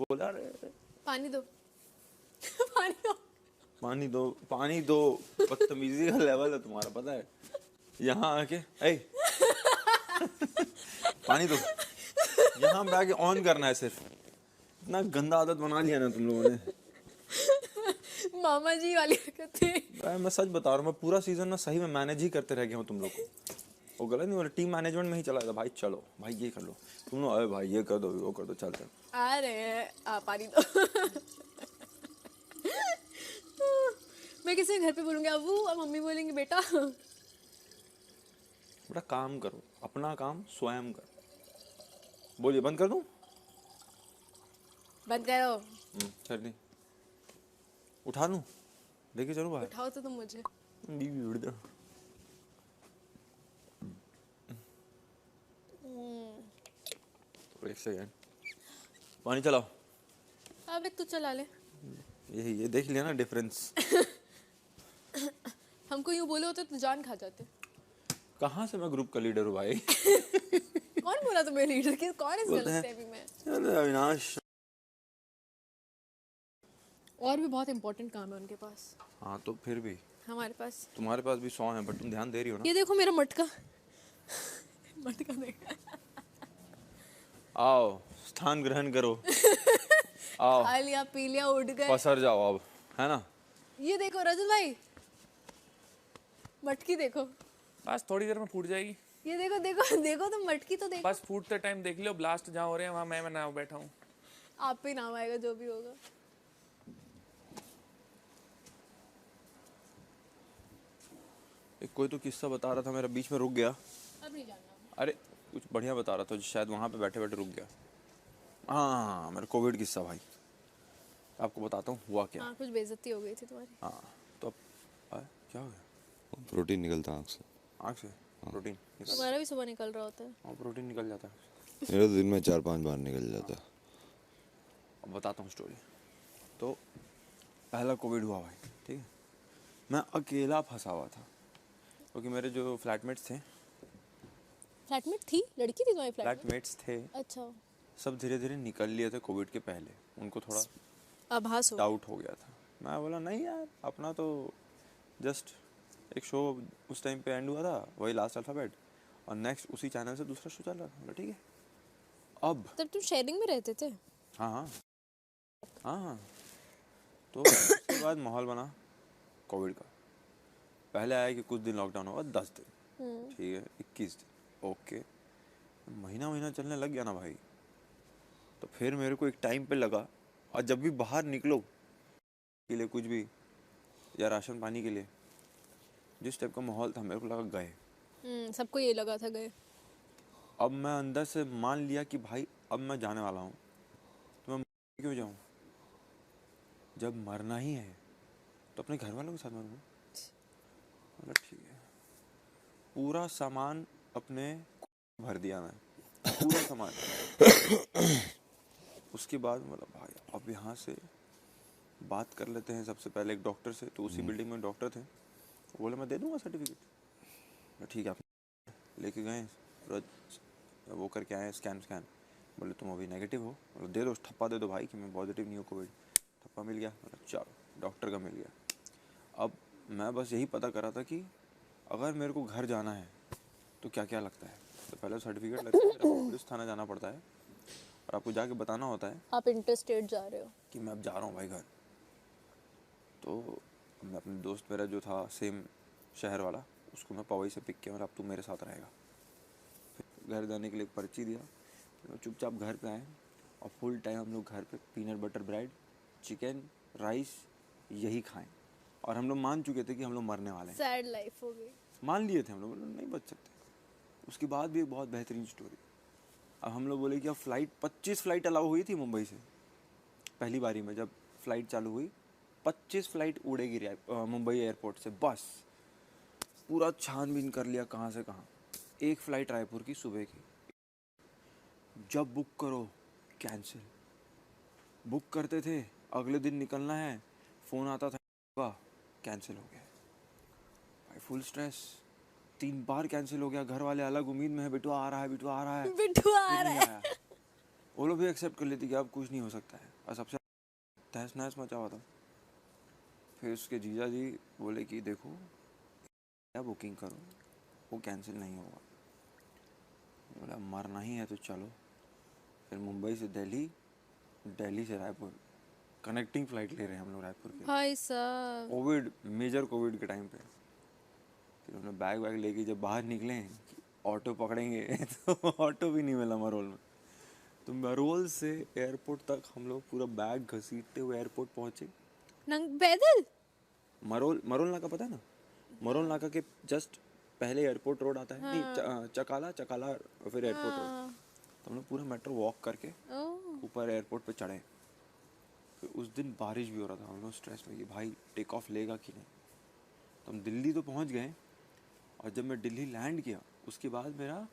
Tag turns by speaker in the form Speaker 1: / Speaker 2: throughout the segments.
Speaker 1: बोला अरे
Speaker 2: पानी दो पानी दो।
Speaker 1: पानी दो पानी दो। बदतमीजी का लेवल है तुम्हारा, पता है। यहाँ आके ए पानी दो, यहाँ पे आके ऑन करना है सिर्फ। इतना गंदा आदत बना लिया ना तुम लोगों ने।
Speaker 2: मामा जी वाली हरकतें।
Speaker 1: मैं सच बता रहा हूँ, मैं पूरा सीजन ना सही में मैनेज ही करते रह गया हूँ तुम लोग को। वो गलत नहीं हो रहा, टीम मैनेजमेंट में ही चला था भाई। चलो भाई ये कर लो, तुम लोग अरे भाई ये कर दो वो कर दो, चलते हैं।
Speaker 2: अरे पानी दो। मैं किसी घर पे बोलूंगी अबू और मम्मी बोलेंगी बेटा।
Speaker 1: बड़ा काम करो, अपना काम स्वयं कर। बोलिए बंद कर दूं?
Speaker 2: बंद करो।
Speaker 1: चल नहीं उठा लूं, लेके चलो बाहर।
Speaker 2: उठाओ तो तुम मुझे।
Speaker 1: बीवी उड़ जा। एक सेकंड, पानी चलाओ।
Speaker 2: अब तू चला ले।
Speaker 1: ये देख लिया ना डिफरेंस।
Speaker 2: हमको यूं बोले होते तो जान खा जाते।
Speaker 1: कहाँ से मैं ग्रुप का लीडर हूँ भाई?
Speaker 2: कौन बोला तुम्हें लीडर की? कौन है इस
Speaker 1: बोलते हैं
Speaker 2: गलतफहमी में?
Speaker 1: चलो अविनाश।
Speaker 2: और भी बहुत इंपॉर्टेंट काम है उनके पास।
Speaker 1: हाँ तो फिर भी
Speaker 2: हमारे पास
Speaker 1: तुम्हारे पास भी 100 है, बट तुम ध्यान दे रही हो ना।
Speaker 2: ये देखो मेरा मटका। मटका देख।
Speaker 1: आओ स्थान ग्रहण करो। आओ
Speaker 2: खा लिया पी लिया उठ गए।
Speaker 1: पसर जाओ अब, है ना।
Speaker 2: ये देखो रजत भाई, मटकी देखो।
Speaker 3: बस थोड़ी देर में फूट जाएगी।
Speaker 2: ये देखो देखो देखो तुम मटकी तो देखो।
Speaker 3: बस फूटते टाइम देख लो, ब्लास्ट जहाँ हो रहे हैं वहाँ मैं ना बैठा हूँ।
Speaker 2: आप पे नाम आएगा जो भी होगा।
Speaker 1: एक कोई तो किस्सा बता रहा था, मेरा बीच में रुक गया।
Speaker 2: अब नहीं जानना।
Speaker 1: अरे कुछ बढ़िया बता रहा था, शायद वहाँ पे बैठे बैठे रुक गया। हाँ मेरा कोविड किस्सा भाई, आपको बताता हूँ हुआ क्या।
Speaker 2: हाँ कुछ बेइज्जती हो गई थी तुम्हारी।
Speaker 1: हाँ तो अब क्या हो गया?
Speaker 4: प्रोटीन निकलता आँख से।
Speaker 1: आँख से प्रोटीन निकल?
Speaker 2: तुम्हारा भी सुबह निकल रहा होता है।
Speaker 1: हाँ प्रोटीन निकल जाता है।
Speaker 4: मेरा दिन में 4-5 बार निकल जाता है।
Speaker 1: अब बताता हूँ स्टोरी। तो पहला कोविड हुआ भाई, ठीक है। मैं अकेला फंसा हुआ था, क्योंकि मेरे जो फ्लैटमेट्स थे,
Speaker 2: फ्लैटमेट थी? लड़की थी तुम्हारी फ्लैटमेट?
Speaker 1: फ्लैटमेट्स थे,
Speaker 2: अच्छा।
Speaker 1: सब धीरे धीरे निकल लिए थे कोविड के पहले। उनको थोड़ा
Speaker 2: आभास हो।
Speaker 1: डाउट हो गया था। मैं बोला नहीं यार, अपना तो जस्ट एक शो उस टाइम पे एंड हुआ था, वही लास्ट अल्फाबेट, और नेक्स्ट उसी चैनल से दूसरा शो चल रहा था। बोला ठीक है। अब
Speaker 2: तब तुम शेयरिंग में रहते थे?
Speaker 1: हाँ हाँ हाँ। तो उसके बाद माहौल बना कोविड का। पहले आया कि कुछ दिन लॉकडाउन होगा, 10 दिन, ठीक है, 21 दिन, ओके। महीना चलने लग गया ना भाई, तो फिर मेरे को एक टाइम पे लगा, और जब भी बाहर निकलो के लिए कुछ भी, या राशन पानी के लिए, जिस टाइप का माहौल था मेरे को लगा गए।
Speaker 2: सबको ये लगा था गए।
Speaker 1: अब मैं अंदर से मान लिया कि भाई अब मैं जाने वाला हूँ, तो मैं क्यों जाऊँ? जब मरना ही है तो अपने घर वालों के साथ मरूंगा। मतलब ठीक है, पूरा सामान अपने भर दिया मैं, पूरा सामान। उसके बाद मतलब भाई अब यहाँ से बात कर लेते हैं। सबसे पहले एक डॉक्टर से, तो उसी बिल्डिंग में डॉक्टर थे, वो बोले मैं दे दूंगा सर्टिफिकेट। ठीक है, आप लेके गए, वो करके आए स्कैन। बोले तुम अभी नेगेटिव हो, बोले दे दो ठप्पा दे दो भाई कि मैं पॉजिटिव नहीं हूँ कोविड। ठप्पा मिल गया, चलो डॉक्टर का मिल गया। अब मैं बस यही पता कर रहा था कि अगर मेरे को घर जाना है तो क्या क्या लगता है। तो पहले सर्टिफिकेट लगता है, पुलिस थाना जाना पड़ता है, और आपको जाके बताना होता है
Speaker 2: आप इंटरस्टेट जा रहे हो
Speaker 1: कि मैं अब जा रहा हूँ भाई घर। तो मैं अपने दोस्त, मेरा जो था सेम शहर वाला, उसको मैं पवई से पिक किया, और अब तू मेरे साथ रहेगा। फिर घर जाने के लिए एक पर्ची दिया, तो चुपचाप घर पे आए, और फुल टाइम हम लोग घर पे peanut butter bread, chicken, rice यही खाएं। और हम लोग मान चुके थे कि हम लोग मरने वाले हैं।
Speaker 2: सैड लाइफ हो गई।
Speaker 1: मान लिए थे हम लोग, नहीं बच सकते। उसके बाद भी एक बहुत बेहतरीन स्टोरी। अब हम लोग बोले कि अब फ्लाइट 25 फ्लाइट अलाउ हुई थी मुंबई से पहली बारी में। जब फ्लाइट चालू हुई, 25 फ्लाइट उड़ेगी मुंबई एयरपोर्ट से। बस पूरा छानबीन कर लिया कहाँ से कहाँ। एक फ़्लाइट रायपुर की सुबह की, जब बुक करो कैंसिल। बुक करते थे, अगले दिन निकलना है, फ़ोन आता था कैंसिल हो गया भाई। फुल स्ट्रेस, 3 बार कैंसिल हो गया। घर वाले अलग उम्मीद में है, बिटुआ आ रहा है, बिटुआ आ रहा है,
Speaker 2: बिटुआ आ
Speaker 1: फिर
Speaker 2: रहा
Speaker 1: नहीं
Speaker 2: है।
Speaker 1: आया। वो लोग भी एक्सेप्ट कर लेती कि अब कुछ नहीं हो सकता है, और सबसे तहस नहस मचा हुआ था। फिर उसके जीजा जी बोले कि देखो क्या बुकिंग करो, वो कैंसिल नहीं होगा। बोला मरना ही है तो चलो। फिर मुंबई से दिल्ली, दिल्ली से रायपुर, कनेक्टिंग फ्लाइट ले रहे हैं हम लोग रायपुर के।
Speaker 2: भाई साहब
Speaker 1: कोविड, मेजर कोविड के टाइम पे। फिर हमने बैग वैग लेके जब बाहर निकले ऑटो पकड़ेंगे तो ऑटो भी नहीं मिला मरोल में। तो मरोल से एयरपोर्ट तक हम लोग पूरा बैग घसीटते हुए एयरपोर्ट पहुंचे।
Speaker 2: नंग पैदल
Speaker 1: मरोल नाका पता है ना? मरोल नाका के जस्ट पहले एयरपोर्ट रोड आता है। नहीं, चकाला फिर एयरपोर्ट रोड।
Speaker 2: हाँ।
Speaker 1: तो हम लोग पूरा मेट्रो वॉक करके
Speaker 2: ओह
Speaker 1: ऊपर एयरपोर्ट पे चढ़े। फिर उस दिन बारिश भी हो रहा था। हम लोग स्ट्रेस में कि भाई टेक ऑफ लेगा कि नहीं। तो हम दिल्ली तो पहुंच गए, और जब मैं दिल्ली लैंड किया उसके बाद मेरा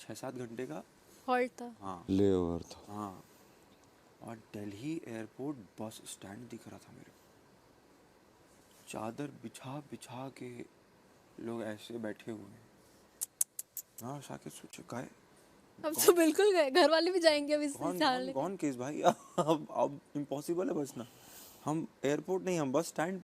Speaker 1: 6-7 घंटे का
Speaker 2: हॉल्ट था।
Speaker 1: हाँ
Speaker 4: ले ओवर था।
Speaker 1: हाँ, और दिल्ली एयरपोर्ट बस स्टैंड दिख रहा था मेरे को। चादर बिछा बिछा के लोग ऐसे बैठे हुए हैं। हाँ, साकेत सोचे गए
Speaker 2: हम तो बिल्कुल गए, घर वाले भी जाएंगे अब इस साल।
Speaker 1: कौन केस भाई अब इम्पॉसिबल है बचना। हम एयरपोर्ट नहीं, हम बस स्टैंड